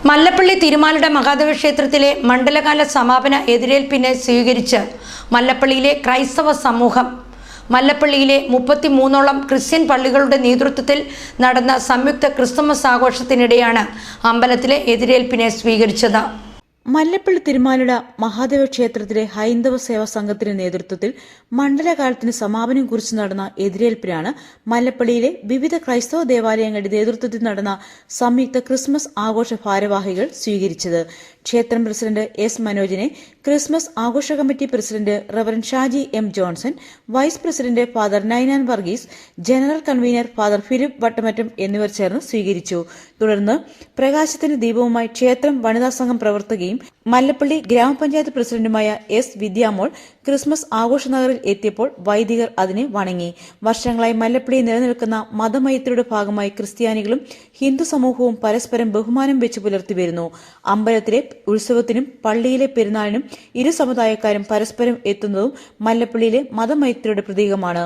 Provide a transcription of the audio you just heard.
മല്ലപ്പള്ളി തിരുമാലയുടെ മഹാദേവ ക്ഷേത്രത്തിലെ മണ്ഡലകാല സമാപന എതിരേൽപ്പിനെ സ്വീകരിച്ച് മല്ലപ്പള്ളിയിലെ ക്രൈസ്തവ സമൂഹം. മല്ലപ്പള്ളിയിലെ 33ഓളം ക്രിസ്ത്യൻ പള്ളികളുടെ നേതൃത്വത്തിൽ നടന്ന സംയുക്ത ക്രിസ്തുമസ് ആഘോഷത്തിനിടെയാണ് അമ്പലത്തിലെ എതിരേൽപ്പിനെ സ്വീകരിച്ചത്. മല്ലപ്പള്ളി തിരുമാലയുടെ മഹാദേവ ക്ഷേത്രത്തിലെ ഹൈന്ദവ സേവാ സംഘത്തിന്റെ നേതൃത്വത്തിൽ മണ്ഡലകാലത്തിന് സമാപനം കുറിച്ച് നടന്ന എതിരേൽപ്പിനാണ് മല്ലപ്പള്ളിയിലെ വിവിധ ക്രൈസ്തവ ദേവാലയങ്ങളുടെ നേതൃത്വത്തിൽ നടന്ന സംയുക്ത ക്രിസ്മസ് ആഘോഷ ഭാരവാഹികൾ സ്വീകരിച്ചത്. ക്ഷേത്രം പ്രസിഡന്റ് എസ് മനോജിനെ ക്രിസ്മസ് ആഘോഷ committee president Reverend Shaji M Johnson, vice president father Ninan Varghese, general convener father Philip Vattamattam എന്നിവർ ചേർന്ന് സ്വീകരിച്ചു. തുടർന്ന് പ്രകാശത്തിന്റെ ദീപവുമായി ക്ഷേത്രം വനിതാ സംഘം പ്രവർത്തകയും മല്ലപ്പള്ളി ഗ്രാമപഞ്ചായത്ത് പ്രസിഡന്റുമായ എസ് വിദ്യാമോൾ ക്രിസ്മസ് ആഘോഷ നഗറിൽ എത്തിയപ്പോൾ വൈദികർ അതിനെ വണങ്ങി. വർഷങ്ങളായി മല്ലപ്പള്ളിയിൽ നിലനിൽക്കുന്ന മതമൈത്രിയുടെ ഭാഗമായി ക്രിസ്ത്യാനികളും ഹിന്ദു സമൂഹവും പരസ്പരം ബഹുമാനം വെച്ച് പുലർത്തി വരുന്നു. അമ്പലത്തിലെ ഉത്സവത്തിനും പള്ളിയിലെ പെരുന്നാളിനും ഇരു സമുദായക്കാരും പരസ്പരം എത്തുന്നതും മല്ലപ്പള്ളിയിലെ മതമൈത്രിയുടെ പ്രതീകമാണ്.